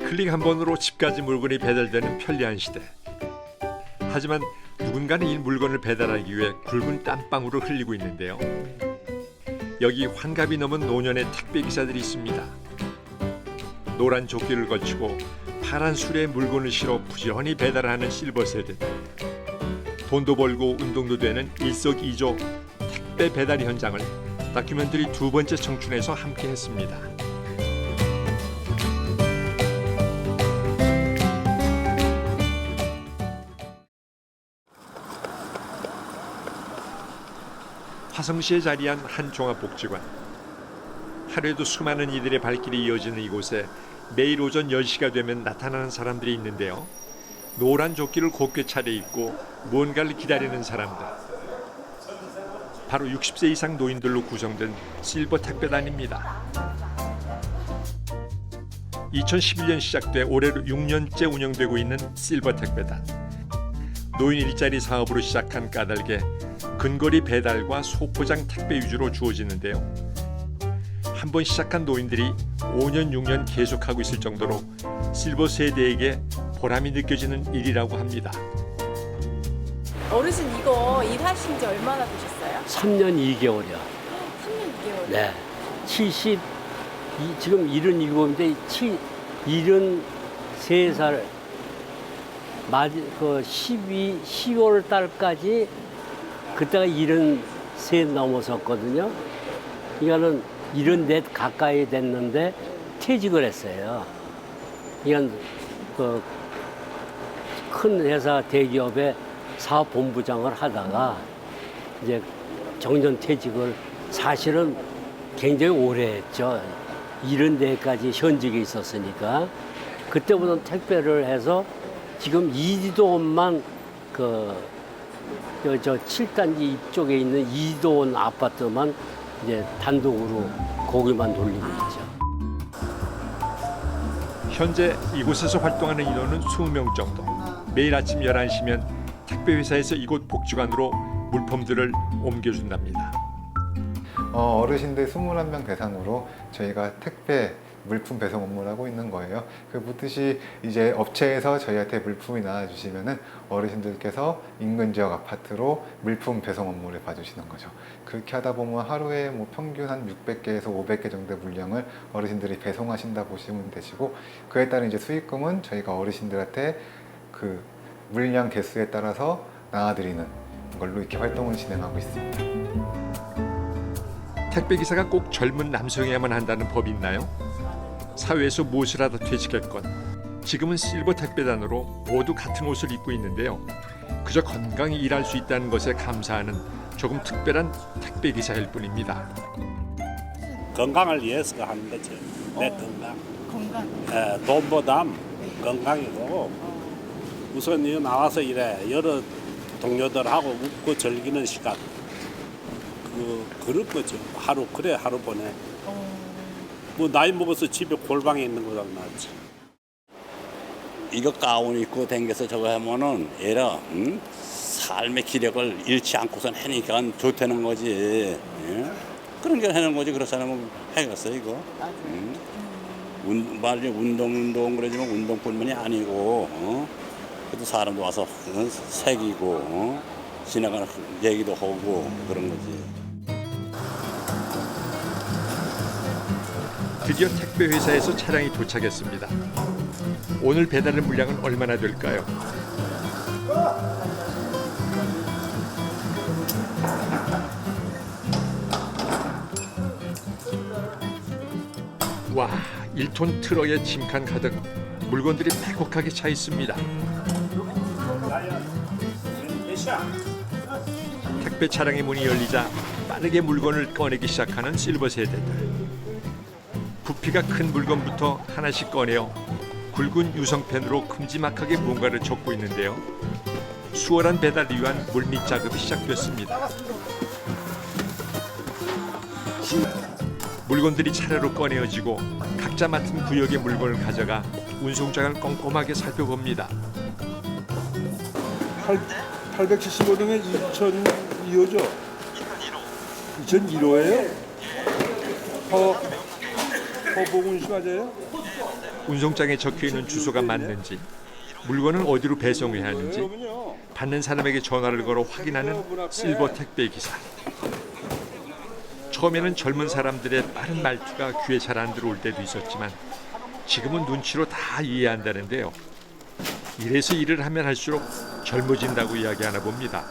클릭 한 번으로 집까지 물건이 배달되는 편리한 시대. 하지만 누군가는 이 물건을 배달하기 위해 굵은 땀방울을 흘리고 있는데요. 여기 환갑이 넘은 노년의 택배 기사들이 있습니다. 노란 조끼를 걸치고 파란 수레에 물건을 실어 부지런히 배달하는 실버 세대들. 돈도 벌고 운동도 되는 일석이조 택배 배달 현장을 다큐멘터리 두 번째 청춘에서 함께했습니다. 화성시에 자리한 한 종합복지관. 하루에도 수많은 이들의 발길이 이어지는 이곳에 매일 오전 10시가 되면 나타나는 사람들이 있는데요. 노란 조끼를 곱게 차려입고 무언가를 기다리는 사람들. 바로 60세 이상 노인들로 구성된 실버 택배단입니다. 2011년 시작돼 올해로 6년째 운영되고 있는 실버 택배단. 노인 일자리 사업으로 시작한 까닭에 근거리 배달과 소포장 택배 위주로 주어지는데요. 한 번 시작한 노인들이 5년, 6년 계속하고 있을 정도로 실버 세대에게 보람이 느껴지는 일이라고 합니다. 어르신 이거 일하신 지 얼마나 되셨어요? 3년 2개월이요. 3년 2개월. 네. 지금 77인데 73살 그 10월 달까지 그때가 73 넘어섰거든요. 이거는 74 가까이 됐는데 퇴직을 했어요. 이건 그 큰 회사 대기업의 사업본부장을 하다가 이제 정년 퇴직을 사실은 굉장히 오래 했죠. 74까지 현직에 있었으니까. 그때부터 택배를 해서 지금 이도원만 저 7단지 이쪽에 있는 이도원 아파트만 이제 단독으로 거기만 돌리고 있죠. 현재 이곳에서 활동하는 인원은 20명 정도. 매일 아침 11시면 택배 회사에서 이곳 복지관으로 물품들을 옮겨준답니다. 어르신들 21명 대상으로 저희가 택배 물품 배송 업무를 하고 있는 거예요. 그 묻듯이 이제 업체에서 저희한테 물품이 나와주시면은 어르신들께서 인근 지역 아파트로 물품 배송 업무를 봐주시는 거죠. 그렇게 하다 보면 하루에 뭐 평균 한 600개에서 500개 정도의 물량을 어르신들이 배송하신다 보시면 되시고, 그에 따른 이제 수익금은 저희가 어르신들한테 그 물량 개수에 따라서 나눠드리는 걸로 이렇게 활동을 진행하고 있습니다. 택배 기사가 꼭 젊은 남성이야만 한다는 법이 있나요? 사회에서 무엇을 하다 퇴직했건 지금은 실버 택배단으로 모두 같은 옷을 입고 있는데요. 그저 건강히 일할 수 있다는 것에 감사하는 조금 특별한 택배 기사일 뿐입니다. 건강을 위해서 하는 거죠. 내 건강. 건강. 돈보다 건강이고 우선 이거 나와서 이래 여러 동료들하고 웃고 즐기는 시간. 그럴 거죠. 하루 그래 하루 보내. 뭐 나이 먹어서 집에 골방에 있는 거보다 낫지. 이거 가운 입고 댕겨서 저거 하면은 얘라 삶의 기력을 잃지 않고선 하니까 좋다는 거지. 예? 그런 게 하는 거지. 그렇지 않으면 해갔어 이거. 말이 운동 그러지만 운동뿐만이 아니고 그래도 사람도 와서 새기고 지나가는 얘기도 하고 그런 거지. 드디어 택배 회사에서 차량이 도착했습니다. 오늘 배달의 물량은 얼마나 될까요? 와, 1톤 트럭에 짐칸 가득 물건들이 빼곡하게 차 있습니다. 택배 차량의 문이 열리자 빠르게 물건을 꺼내기 시작하는 실버 세대들. 부피가 큰 물건부터 하나씩 꺼내어 굵은 유성펜으로 큼지막하게 뭔가를 적고 있는데요. 수월한 배달을 위한 물밑 작업이 시작됐습니다. 물건들이 차례로 꺼내어지고 각자 맡은 구역의 물건을 가져가 운송장을 꼼꼼하게 살펴봅니다. 875동에 2002호죠? 2001호예요? 허보군 씨 맞아요? 운송장에 적혀있는 주소가 맞는지, 물건은 어디로 배송해야 하는지 받는 사람에게 전화를 걸어 확인하는 실버 택배 기사. 처음에는 젊은 사람들의 빠른 말투가 귀에 잘 안 들어올 때도 있었지만 지금은 눈치로 다 이해한다는데요. 이래서 일을 하면 할수록 젊어진다고 이야기하나 봅니다.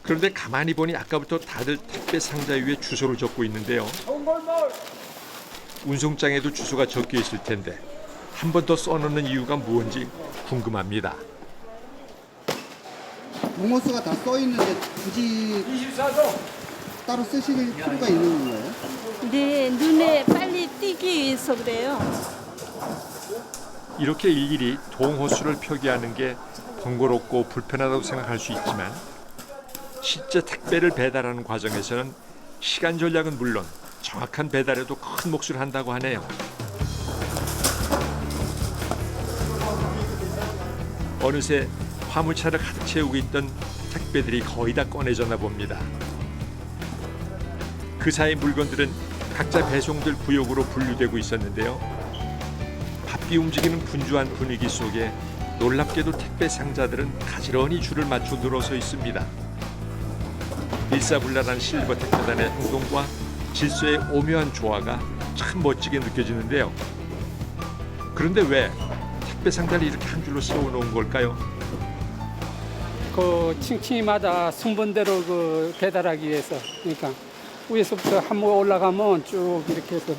그런데 가만히 보니 아까부터 다들 택배 상자 위에 주소를 적고 있는데요. 운송장에도 주소가 적혀 있을 텐데 한 번 더 써놓는 이유가 뭔지 궁금합니다. 동호수가 다 써 있는데 굳이 따로 쓰실 필요가 있는 건가요? 네, 눈에 빨리 띄기 위해서 그래요. 이렇게 일일이 동호수를 표기하는 게 번거롭고 불편하다고 생각할 수 있지만 실제 택배를 배달하는 과정에서는 시간 전략은 물론 정확한 배달에도 큰 몫을 한다고 하네요. 어느새 화물차를 가득 채우고 있던 택배들이 거의 다 꺼내졌나 봅니다. 그 사이 물건들은 각자 배송될 구역으로 분류되고 있었는데요. 바삐 움직이는 분주한 분위기 속에 놀랍게도 택배 상자들은 가지런히 줄을 맞춰 늘어서 있습니다. 일사불란한 실버 택배단의 행동과 질서의 오묘한 조화가 참 멋지게 느껴지는데요. 그런데 왜 택배 상자를 이렇게 한 줄로 세워놓은 걸까요? 그 층층이마다 순번대로 그 배달하기 위해서, 그러니까 위에서부터 한번 올라가면 쭉 이렇게 해서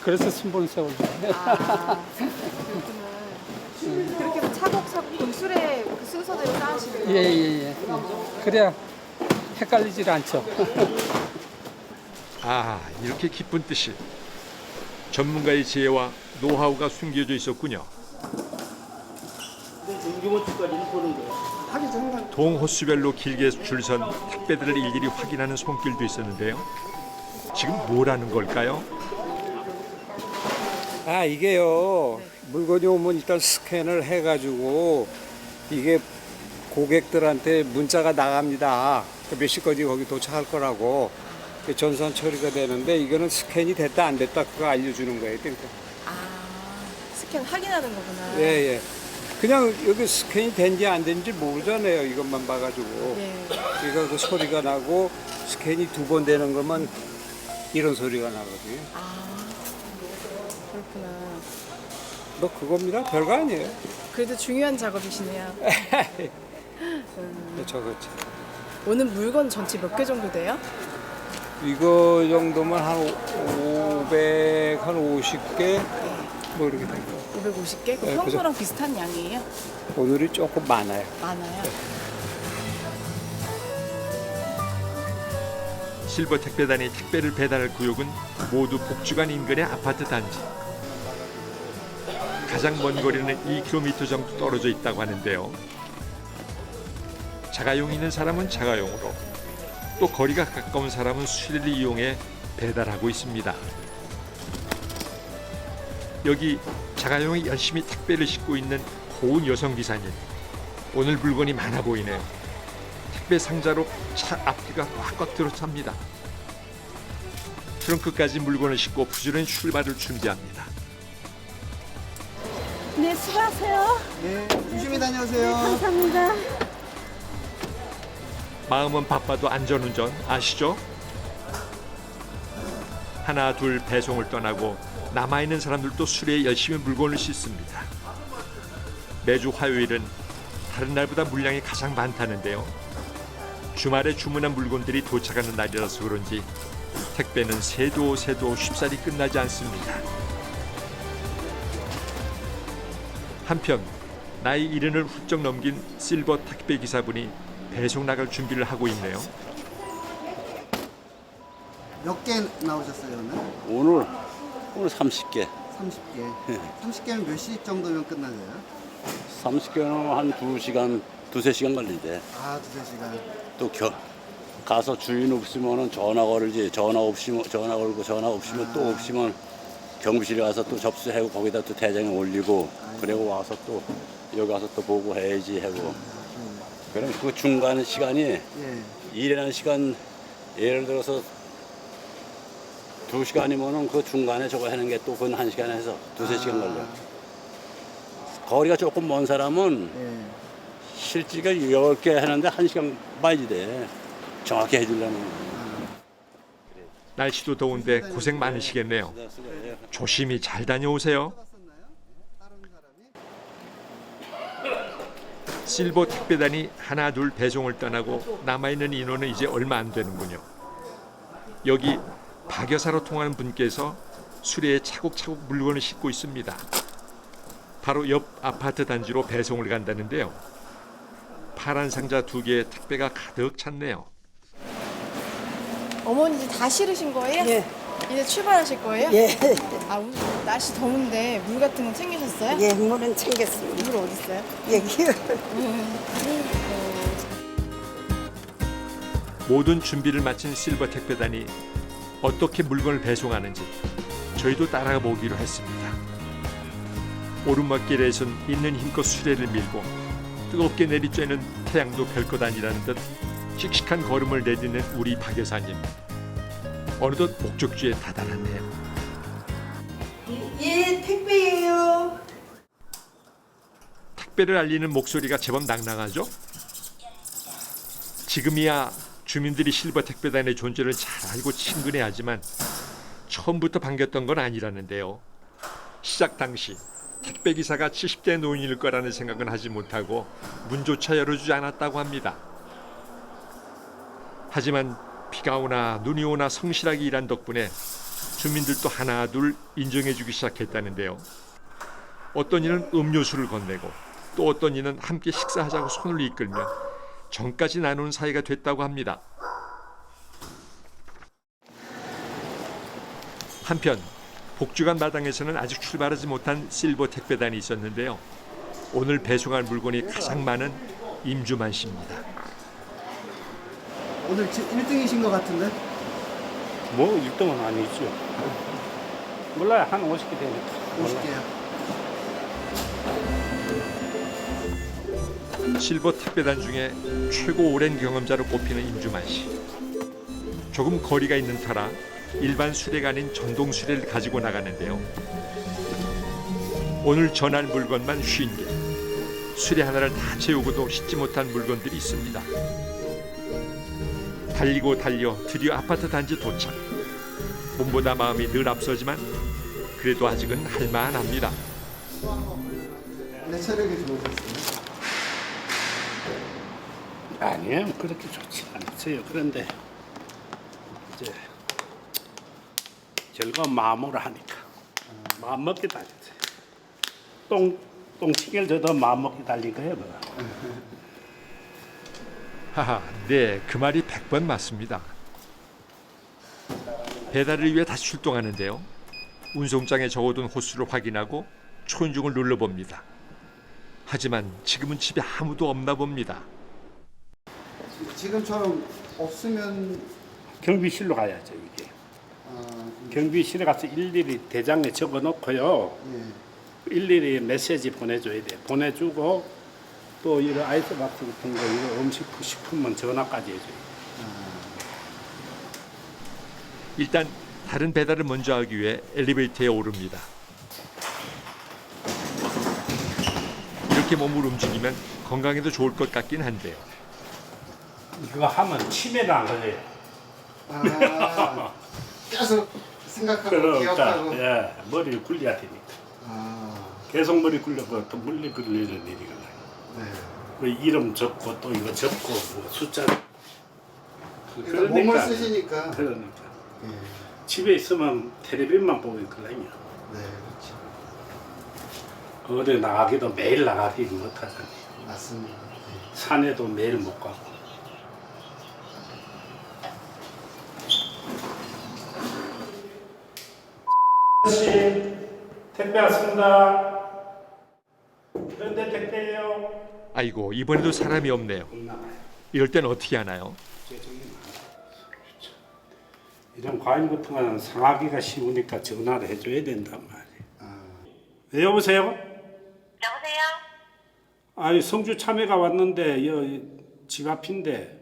그래서 순번을 세워요. 아, 그렇구나. 그렇게 차곡차곡 동술에 그 순서대로 쌓으시는 거예요? 예. 그래야 헷갈리질 않죠. 아, 이렇게 깊은 뜻이 전문가의 지혜와 노하우가 숨겨져 있었군요. 동호수별로 길게 줄선 택배들을 일일이 확인하는 손길도 있었는데요. 지금 뭐라는 걸까요? 아, 이게요. 물건이 오면 일단 스캔을 해가지고 이게 고객들한테 문자가 나갑니다. 몇 시까지 거기 도착할 거라고. 전산 처리가 되는데 이거는 스캔이 됐다 안 됐다 그거 알려주는 거예요. 그러니까. 아, 스캔 확인하는 거구나. 예. 그냥 여기 스캔이 된지 안 된지 모르잖아요. 이것만 봐가지고. 네. 이거 그 소리가 나고 스캔이 2번 되는 거면 이런 소리가 나거든요. 아, 그렇구나. 뭐 그겁니다. 별거 아니에요. 그래도 중요한 작업이시네요. 저거지. 오늘 물건 전체 몇 개 정도 돼요? 이거 정도면 한 550개 뭐 이렇게 된 거. 550개? 네, 평소랑 비슷한 양이에요? 오늘이 조금 많아요. 많아요. 실버 택배단이 택배를 배달할 구역은 모두 복주간 인근의 아파트 단지. 가장 먼 거리는 2km 정도 떨어져 있다고 하는데요. 자가용이 있는 사람은 자가용으로, 또 거리가 가까운 사람은 수레를 이용해 배달하고 있습니다. 여기 자가용이 열심히 택배를 싣고 있는 고운 여성 기사님. 오늘 물건이 많아 보이네요. 택배 상자로 차 앞뒤가 꽉꽉 들어찹니다. 트렁크까지 물건을 싣고 부지런히 출발을 준비합니다. 네, 수고하세요. 네, 조심히 다녀오세요. 감사합니다. 마음은 바빠도 안전운전 아시죠? 하나 둘 배송을 떠나고 남아있는 사람들도 수레에 열심히 물건을 싣습니다. 매주 화요일은 다른 날보다 물량이 가장 많다는데요. 주말에 주문한 물건들이 도착하는 날이라서 그런지 택배는 새도 쉽사리 끝나지 않습니다. 한편 나이 70을 훌쩍 넘긴 실버 택배 기사분이 배송 나갈 준비를 하고 있네요. 몇 개 나오셨어요, 오늘? 오늘 30개. 30개. 30개면 몇 시 정도면 끝나요? 30개는 한 2시간, 2-3시간 걸리대. 아, 2-3시간. 또 가서 주인 없으면은 전화 걸지. 전화 없으면 전화 걸고 전화 없으면 또 없으면 경비실에 가서 또 접수하고 거기다 또 대장에 올리고 그리고 와서 또 여기 와서 또 보고 해야지 하고. 그럼 그 중간 시간이 예. 일하는 시간 예를 들어서 2시간이면은 그 중간에 저거 하는 게 또 그건 1시간 해서 2-3시간 걸려. 거리가 조금 먼 사람은 실지가 10개 하는데 1시간 봐야지 돼. 정확히 해주려면. 날씨도 더운데 고생 많으시겠네요. 조심히 잘 다녀오세요. 실버 택배단이 하나 둘 배송을 떠나고 남아있는 인원은 이제 얼마 안 되는군요. 여기 박여사로 통하는 분께서 수레에 차곡차곡 물건을 싣고 있습니다. 바로 옆 아파트 단지로 배송을 간다는데요. 파란 상자 2개에 택배가 가득 찼네요. 어머니 이제 다 실으신 거예요? 예. 이제 출발하실 거예요? 예. 아, 오늘 날씨 더운데 물 같은 거 챙기셨어요? 예, 물은 챙겼습니다. 물 어디 있어요? 여기요. 모든 준비를 마친 실버 택배단이 어떻게 물건을 배송하는지 저희도 따라가 보기로 했습니다. 오르막길에선 있는 힘껏 수레를 밀고 뜨겁게 내리쬐는 태양도 별것 아니라는 듯 씩씩한 걸음을 내딛는 우리 박 여사님. 어느덧 목적지에 다다랐네요. 예, 택배예요. 택배를 알리는 목소리가 제법 낭낭하죠? 지금이야 주민들이 실버 택배단의 존재를 잘 알고 친근해하지만 처음부터 반겼던 건 아니라는데요. 시작 당시 택배기사가 70대 노인일 거라는 생각은 하지 못하고 문조차 열어주지 않았다고 합니다. 하지만 비가 오나 눈이 오나 성실하게 일한 덕분에 주민들도 하나 둘 인정해주기 시작했다는데요. 어떤 이는 음료수를 건네고 또 어떤 이는 함께 식사하자고 손을 이끌며 정까지 나누는 사이가 됐다고 합니다. 한편 복주간 마당에서는 아직 출발하지 못한 실버 택배단이 있었는데요. 오늘 배송할 물건이 가장 많은 임주만 씨입니다. 오늘 1등이신 것 같은데? 뭐 1등은 아니죠. 몰라요. 한 50개 되니까. 50개요. 실버 택배단 중에 최고 오랜 경험자로 꼽히는 임주만 씨. 조금 거리가 있는 터라 일반 수레가 아닌 전동 수레를 가지고 나가는데요. 오늘 전할 물건만 50개. 수레 하나를 다 채우고도 싣지 못한 물건들이 있습니다. 달리고 달려 드디어 아파트 단지 도착. 몸보다 마음이 늘 앞서지만 그래도 아직은 할만합니다. 내 체력이 좋으셨어요? 아니에요. 그렇게 좋지 않았어요. 그런데 이제 즐거운 마음으로 하니까 마음 먹게 달렸어요. 똥치기를 저도 마음 먹게 달린 거예요. 그거. 하하, 네, 그 말이 100번 맞습니다. 배달을 위해 다시 출동하는데요. 운송장에 적어둔 호수를 확인하고 초인종을 눌러봅니다. 하지만 지금은 집에 아무도 없나 봅니다. 지금처럼 없으면 경비실로 가야죠 이게. 경비실에 가서 일일이 대장에 적어놓고요. 일일이 메시지 보내줘야 돼. 보내주고 또 이런 아이스박스 같은 거 이런 음식 식품은 전화까지 해줘요. 일단 다른 배달을 먼저 하기 위해 엘리베이터에 오릅니다. 이렇게 몸을 움직이면 건강에도 좋을 것 같긴 한데요. 이거 하면 치매는 안 걸려요. 아, 계속 생각하고 그러니까 기억하고. 예, 머리를 굴려야 되니까. 계속 머리 굴려고 또 물리 굴리는 일이 걸려요. 그 이름 적고 또 이거 적고 뭐 숫자. 그러니까 몸을 쓰시니까. 그러니까. 집에 있으면 텔레비전만 보고 있거든요. 네, 그렇죠. 어디 나가기도 매일 나가기 못하잖아요. 맞습니다. 산에도 매일 못 가고. 택배 왔습니다. 그런데 택배예요. 아이고, 이번에도 사람이 없네요. 이럴 땐 어떻게 하나요? 이런 과일 같은 거는 상하기가 쉬우니까 전화를 해줘야 된단 말이에요. 네, 여보세요? 여보세요? 아니 성주 참외가 왔는데 집 앞인데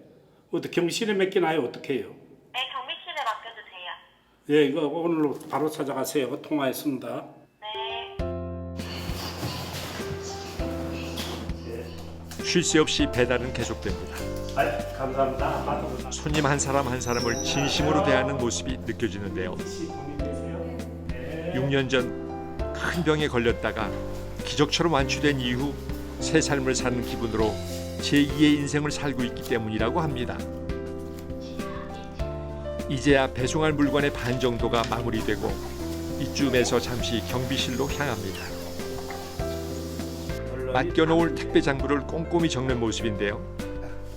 어떻게 경비실에 맡기나요? 어떻게 해요? 네, 경비실에 맡겨주세요. 예, 이거 오늘 바로 찾아가세요. 통화했습니다. 쉴 새 없이 배달은 계속됩니다. 감사합니다. 손님 한 사람 한 사람을 진심으로 대하는 모습이 느껴지는데요. 6년 전 큰 병에 걸렸다가 기적처럼 완치된 이후 새 삶을 사는 기분으로 제2의 인생을 살고 있기 때문이라고 합니다. 이제야 배송할 물건의 반 정도가 마무리되고 이쯤에서 잠시 경비실로 향합니다. 맡겨놓을 택배 장부를 꼼꼼히 적는 모습인데요.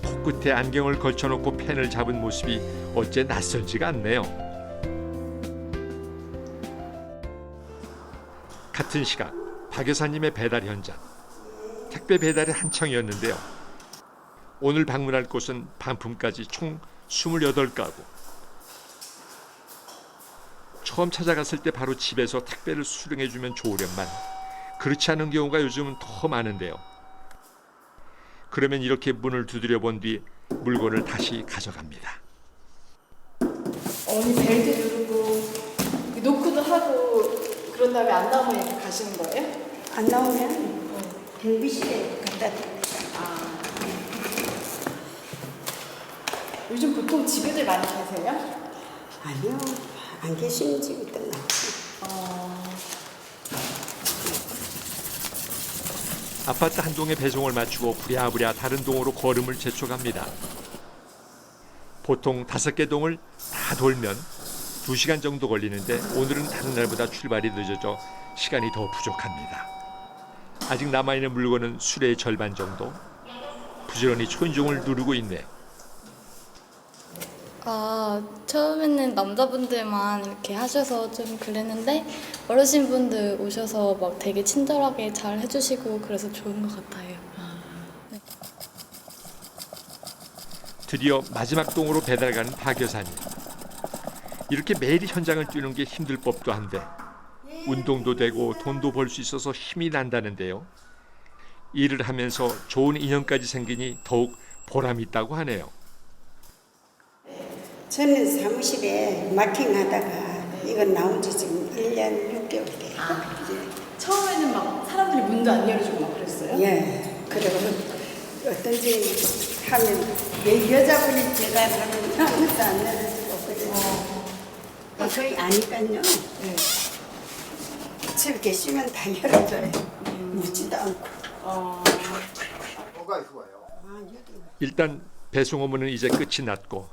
코끝에 안경을 걸쳐놓고 펜을 잡은 모습이 어째 낯설지가 않네요. 같은 시각 박 여사님의 배달 현장. 택배 배달이 한창이었는데요. 오늘 방문할 곳은 반품까지 총 28가구. 처음 찾아갔을 때 바로 집에서 택배를 수령해주면 좋으련만 그렇지 않은 경우가 요즘은 더 많은데요. 그러면 이렇게 문을 두드려 본 뒤 물건을 다시 가져갑니다. 어머니 벨트 누르고 노크도 하고 그런 다음에 안 나오면 이렇게 가시는 거예요? 안 나오면 경비실에 갖다 둡니다. 요즘 보통 집에들 많이 계세요? 아니요, 안 계시는 집이 있나. 아파트 한 동의 배송을 마치고 부랴부랴 다른 동으로 걸음을 재촉합니다. 보통 5개 동을 다 돌면 2시간 정도 걸리는데 오늘은 다른 날보다 출발이 늦어져 시간이 더 부족합니다. 아직 남아있는 물건은 수레의 절반 정도. 부지런히 초인종을 누르고 있네. 처음에는 남자분들만 이렇게 하셔서 좀 그랬는데 어르신분들 오셔서 막 되게 친절하게 잘 해주시고 그래서 좋은 것 같아요. 네. 드디어 마지막 동으로 배달 가는 박 여사님. 이렇게 매일 현장을 뛰는 게 힘들 법도 한데 운동도 되고 돈도 벌 수 있어서 힘이 난다는데요. 일을 하면서 좋은 인연까지 생기니 더욱 보람이 있다고 하네요. 저는 사무실에 마킹하다가 이건 나온 지 지금 1년 6개월 돼요. 처음에는 막 사람들이 문도 안 열어주고 막 그랬어요? 예. 그리고 어떤지 하면 여자분이 배달하면 아무것도 안 열어주고 없거든요. 저희 아니까요. 네. 집에 계시면 다 열어줘요. 묻지도 않고. 뭐가 좋아요? 일단 배송 업무는 이제 끝이 났고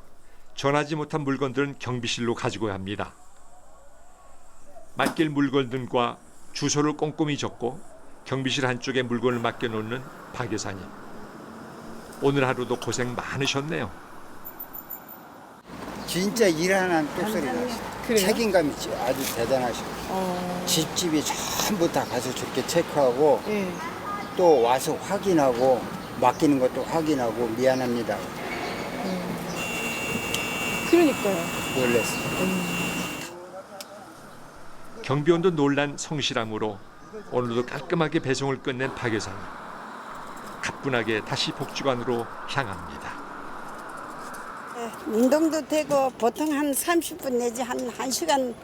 전하지 못한 물건들은 경비실로 가지고 갑니다. 맡길 물건들과 주소를 꼼꼼히 적고 경비실 한쪽에 물건을 맡겨놓는 박 여사님. 오늘 하루도 고생 많으셨네요. 진짜 일하는 똑소리 나시죠. 책임감이 아주 대단하시고 집집이 전부 다 가서 저렇게 체크하고 또 와서 확인하고 맡기는 것도 확인하고 미안합니다. 그러니까요. 놀랐어요. 경비원도 놀란 성실함으로 오늘도 깔끔하게 배송을 끝낸 박 여사님. 가뿐하게 다시 복지관으로 향합니다. 운동도 되고 보통 한 30분 내지 한 1시간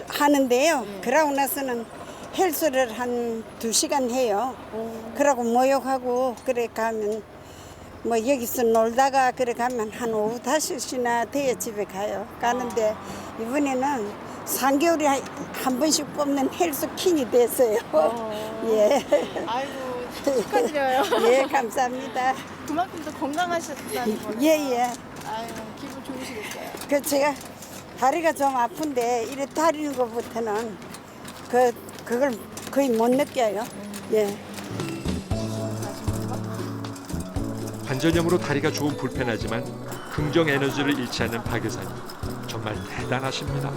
하는데요. 그러고 나서는 헬스를 한 2시간 해요. 그러고 목욕하고 그래 가면 뭐 여기서 놀다가 그래 가면 한 오후 5시나 돼야 집에 가요. 가는데 이번에는 3개월에 한 번씩 뽑는 헬스 킹이 됐어요. 예. 아이고 축하드려요. 예, 감사합니다. 그만큼 더 건강하셨다는 거예요. 예. 아유 기분 좋으시겠어요. 그 제가 다리가 좀 아픈데 이래 다리는 것부터는 그걸 거의 못 느껴요. 예. 관절염으로 다리가 조금 불편하지만 긍정 에너지를 잃지 않는 박 여사님. 정말 대단하십니다.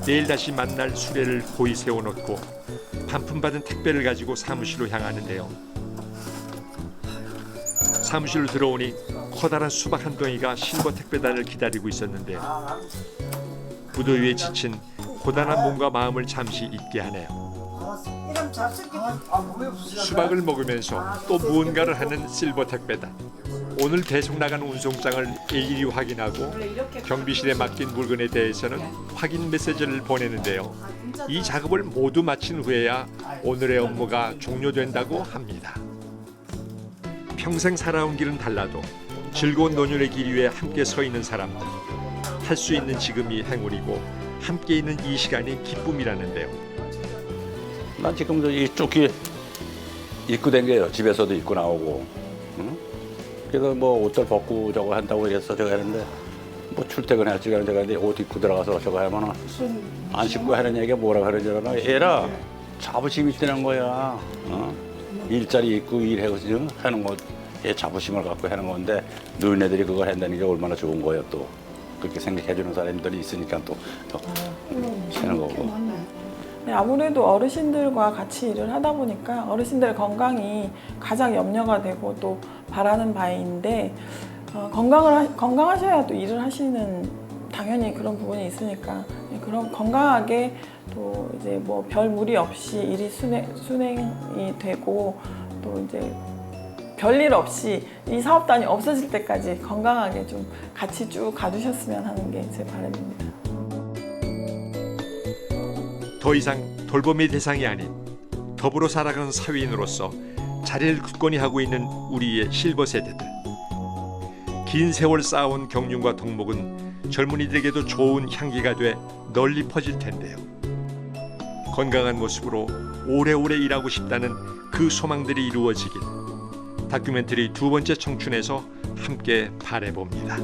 내일 다시 만날 수레를 고이 세워놓고 반품받은 택배를 가지고 사무실로 향하는데요. 사무실로 들어오니 커다란 수박 한 덩이가 실버 택배단을 기다리고 있었는데요. 무더위에 지친 고단한 몸과 마음을 잠시 잊게 하네요. 수박을 먹으면서 또 무언가를 하는 실버 택배단. 오늘 배송 나간 운송장을 일일이 확인하고 경비실에 맡긴 물건에 대해서는 확인 메시지를 보내는데요. 이 작업을 모두 마친 후에야 오늘의 업무가 종료된다고 합니다. 평생 살아온 길은 달라도 즐거운 노년의 길 위에 함께 서 있는 사람들. 할 수 있는 지금이 행운이고 함께 있는 이 시간이 기쁨이라는데요. 난 지금도 이쪽 길 입고 댕겨요. 집에서도 입고 나오고. 응? 그래서 뭐 옷들 벗고 저거 한다고 이랬어 저거 했는데 뭐 출퇴근할 시간에 제가 옷 입고 들어가서 저거 하면은 안 신고 하는 얘기가 뭐라 그러지 않아. 얘라 자부심이 있다는 거야. 어? 일자리 입고 일하고 하는 거, 얘 자부심을 갖고 하는 건데 너희네들이 그걸 한다는 게 얼마나 좋은 거예요 또. 그렇게 생각해주는 사람들이 있으니까 또 하는 거고. 네, 아무래도 어르신들과 같이 일을 하다 보니까 어르신들 건강이 가장 염려가 되고 또 바라는 바인데 건강하셔야 또 일을 하시는 당연히 그런 부분이 있으니까 그런 건강하게 또 이제 뭐 별 무리 없이 일이 순행이 되고 또 이제 별일 없이 이 사업단이 없어질 때까지 건강하게 좀 같이 쭉 가주셨으면 하는 게 제 바람입니다. 더 이상 돌봄의 대상이 아닌 더불어 살아가는 사회인으로서 자리를 굳건히 하고 있는 우리의 실버 세대들. 긴 세월 쌓아온 경륜과 덕목은 젊은이들에게도 좋은 향기가 돼 널리 퍼질 텐데요. 건강한 모습으로 오래오래 일하고 싶다는 그 소망들이 이루어지길 다큐멘터리 두 번째 청춘에서 함께 바라봅니다.